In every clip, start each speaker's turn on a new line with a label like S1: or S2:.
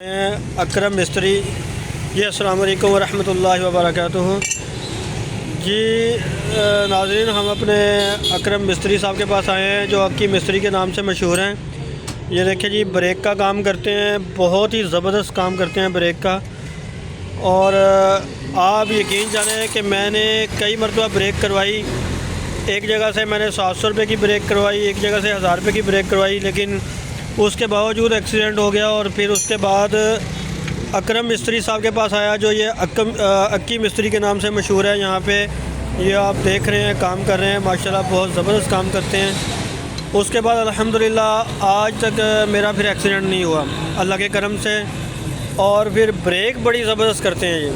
S1: अकरम मिस्त्री जी, अस्सलाम वालेकुम वरहमतुल्लाहि वबरकातुहू। जी नाज़रीन, हम अपने अकरम मिस्त्री साहब के पास आए हैं जो अक्की मिस्त्री के नाम से मशहूर हैं। ये देखिए जी, ब्रेक का काम करते हैं, बहुत ही ज़बरदस्त काम करते हैं ब्रेक का। और आप यकीन जानें कि मैंने कई मरतबा ब्रेक करवाई। एक जगह से मैंने 700 रुपये की ब्रेक करवाई, एक जगह से 1000 रुपये की ब्रेक करवाई, लेकिन उसके बावजूद एक्सीडेंट हो गया। और फिर उसके बाद अकरम मिस्त्री साहब के पास आया जो ये अक्की मिस्त्री के नाम से मशहूर है। यहाँ पे ये आप देख रहे हैं, काम कर रहे हैं, माशाल्लाह बहुत ज़बरदस्त काम करते हैं। उसके बाद अल्हम्दुलिल्लाह आज तक मेरा फिर एक्सीडेंट नहीं हुआ अल्लाह के करम से। और फिर ब्रेक बड़ी ज़बरदस्त करते हैं ये,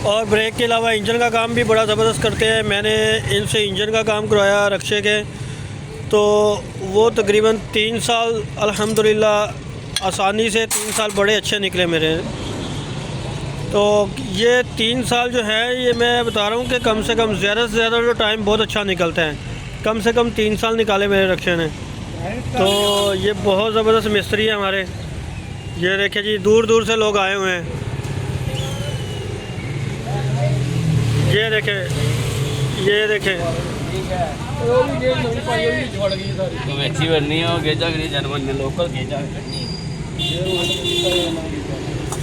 S1: और ब्रेक के अलावा इंजन का काम भी बड़ा ज़बरदस्त करते हैं। मैंने इनसे इंजन का काम करवाया रक्शे के, तो वो तकरीबन 3 साल अल्हम्दुलिल्लाह आसानी से 3 साल बड़े अच्छे निकले मेरे। तो ये 3 साल जो है, ये मैं बता रहा हूँ कि कम से कम ज़्यादा से ज़्यादा जो टाइम बहुत अच्छा निकलता है, कम से कम 3 साल निकाले मेरे रक्शे ने। तो ये बहुत ज़बरदस्त मिस्त्री है हमारे। ये देखिए जी, दूर दूर से लोग आए हुए हैं। ये देखें, ये देखें,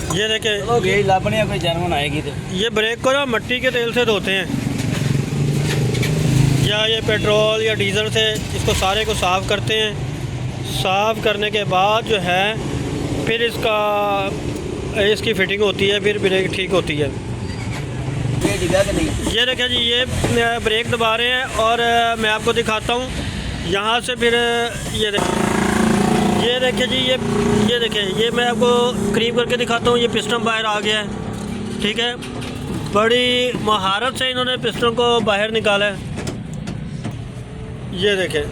S1: ये देखें, ये ब्रेक को ना मिट्टी के तेल से धोते हैं, या ये पेट्रोल या डीज़ल से इसको सारे को साफ़ करते हैं। साफ़ करने के बाद जो है फिर इसकी फ़िटिंग होती है, फिर ब्रेक ठीक होती है। ये देखिए जी, ये ब्रेक दबा रहे हैं और मैं आपको दिखाता हूँ यहाँ से। फिर ये देखिए जी, ये देखिए, ये मैं आपको करीब करके दिखाता हूँ। ये पिस्टन बाहर आ गया है, ठीक है। बड़ी महारत से इन्होंने पिस्टन को बाहर निकाला है। ये देखें।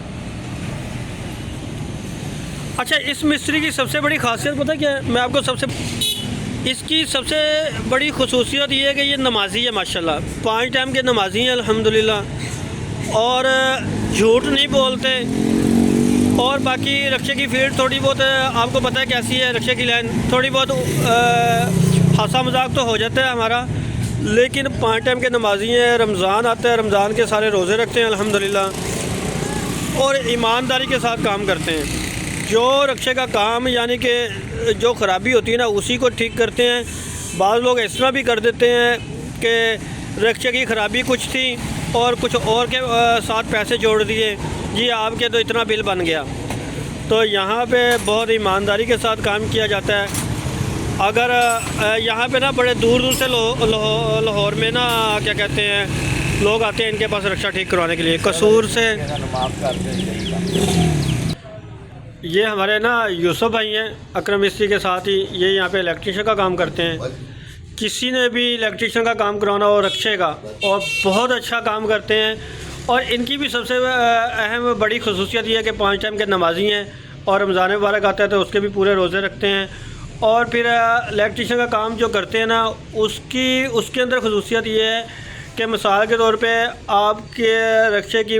S1: अच्छा, इस मिस्त्री की सबसे बड़ी खासियत पता क्या है? मैं आपको इसकी सबसे बड़ी खुसूसियत ये है कि ये नमाजी है माशाल्लाह, 5 टाइम के नमाजी हैं अल्हम्दुलिल्लाह, और झूठ नहीं बोलते। और बाकी रक्शे की फील्ड थोड़ी बहुत आपको पता है कैसी है, रक्शे की लाइन थोड़ी बहुत हंसा मजाक तो हो जाता है हमारा, लेकिन 5 टाइम के नमाजी हैं। रमज़ान आता है, रमज़ान के सारे रोज़े रखते हैं अल्हम्दुलिल्लाह, और ईमानदारी के साथ काम करते हैं। जो रक्शे का काम यानी कि जो ख़राबी होती है ना, उसी को ठीक करते हैं। बाज़ लोग इस तरह भी कर देते हैं कि रक्शे की ख़राबी कुछ थी और कुछ और के साथ पैसे जोड़ दिए, जी आपके तो इतना बिल बन गया। तो यहाँ पे बहुत ईमानदारी के साथ काम किया जाता है। अगर यहाँ पे ना बड़े दूर दूर से लाहौर में ना क्या कहते हैं, लोग आते हैं इनके पास रक्षा ठीक करवाने के लिए, कसूर से। ये हमारे ना यूसुफ भाई हैं अकरम मिस्त्री के साथ ही, ये यहाँ पे इलेक्ट्रीशियन का काम करते हैं। किसी ने भी इलेक्ट्रीशियन का काम कराना हो रक्शे का, और बहुत अच्छा काम करते हैं। और इनकी भी सबसे अहम बड़ी खसूसियत ये है कि 5 टाइम के नमाजी हैं, और रमज़ान मुबारक आता है तो उसके भी पूरे रोज़े रखते हैं। और फिर इलेक्ट्रीशियन का काम जो करते हैं ना, उसके अंदर खसूसियत ये है कि मिसाल के तौर पे आपके रक्शे की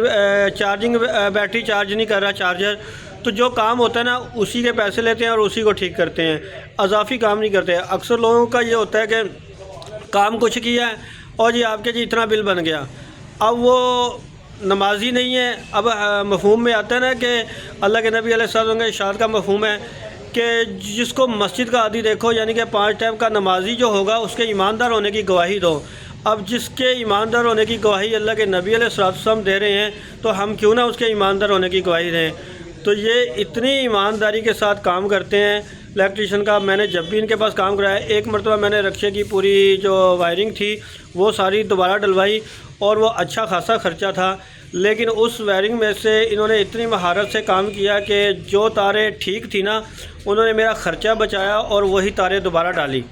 S1: चार्जिंग बैटरी चार्ज नहीं कर रहा चार्जर, तो जो काम होता है ना उसी के पैसे लेते हैं और उसी को ठीक करते हैं, अजाफी काम नहीं करते। अक्सर लोगों का ये होता है कि काम कुछ किया है और जी आपके जी इतना बिल बन गया। अब वो नमाजी नहीं है। अब मफहूम में आता है ना कि अल्लाह के नबी अलैहिस्सलाम के इरशाद का मफहूम है कि जिसको मस्जिद का आदी देखो, यानी कि 5 टाइम का नमाजी जो होगा उसके ईमानदार होने की गवाही दो। अब जिसके ईमानदार होने की गवाही अल्लाह के नबी अलैहिस्सलाम दे रहे हैं, तो हम क्यों ना उसके ईमानदार होने की गवाही दें। तो ये इतनी ईमानदारी के साथ काम करते हैं इलेक्ट्रीशियन का। मैंने जब भी इनके पास काम कराया, एक मरतबा मैंने रक्शे की पूरी जो वायरिंग थी वो सारी दोबारा डलवाई, और वो अच्छा खासा ख़र्चा था, लेकिन उस वायरिंग में से इन्होंने इतनी महारत से काम किया कि जो तारें ठीक थी ना, उन्होंने मेरा ख़र्चा बचाया और वही तारें दोबारा डाली।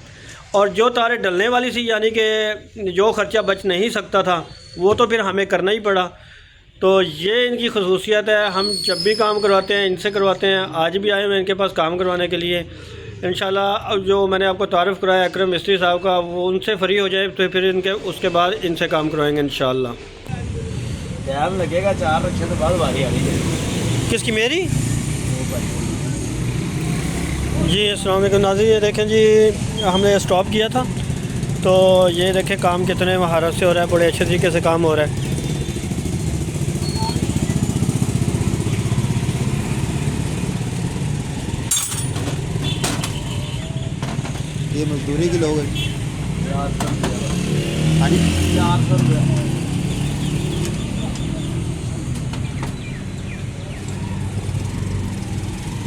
S1: और जो तारें डलने वाली थी, यानी कि जो ख़र्चा बच नहीं सकता था, वो तो फिर हमें करना ही पड़ा। तो ये इनकी खसूसियत है। हम जब भी काम करवाते हैं इनसे करवाते हैं। आज भी आए हुए इनके पास काम करवाने के लिए। इंशाल्लाह जो मैंने आपको तारुफ़ कराया अकरम मिस्त्री साहब का, वो उनसे फ्री हो जाए तो फिर उसके बाद इनसे काम करवाएंगे इंशाल्लाह।
S2: टाइम लगेगा, 4 रक्शे तो बाद बारी आ गई।
S1: किसकी? मेरी? जी अस्सलाम वालेकुम नाज़रीन, ये देखें जी हमने स्टॉप किया था तो ये देखें काम कितने महारत से हो रहा है, बड़े अच्छे तरीके से काम हो रहा है।
S3: ये मजदूरी की लोग हैं।
S2: 400 रुपया।
S3: हाँ जी
S2: 400 रुपया।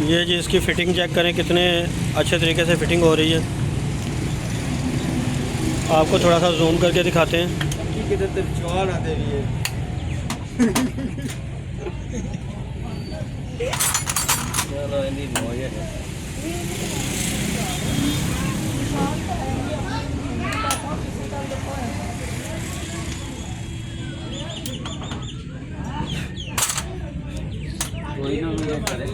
S1: ये जी इसकी फ़िटिंग चेक करें कितने अच्छे तरीके से फ़िटिंग हो रही है। आपको थोड़ा सा जूम करके दिखाते हैं।
S2: किधर तिरछुआल आते भी है। चलो इन्हीं मौज है। कोई ना मुझे करे।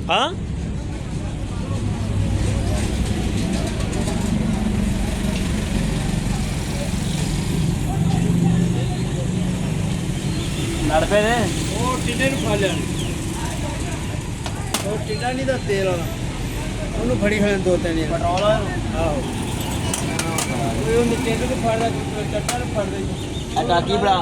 S1: हाँ
S2: लड़ पे ने ਉਹ ਟਿੱਡੇ ਨੂੰ ਫੜ ਲੈਣ ਉਹ ਟਿੱਡਾ ਨਹੀਂ ਦਾ ਤੇਲ ਵਾਲਾ ਉਹਨੂੰ ਫੜੀ ਖੜੇ ਦੋ ਤਿੰਨ ਪੈਟਰੋਲ ਆਹੋ ਉਹ ਉਹਨੂੰ ਟਿੱਡੇ ਨੂੰ ਫੜਦਾ ਚੱਟਾ ਨੂੰ ਫੜਦਾ ਆ ਟਾਕੀ ਬੜਾ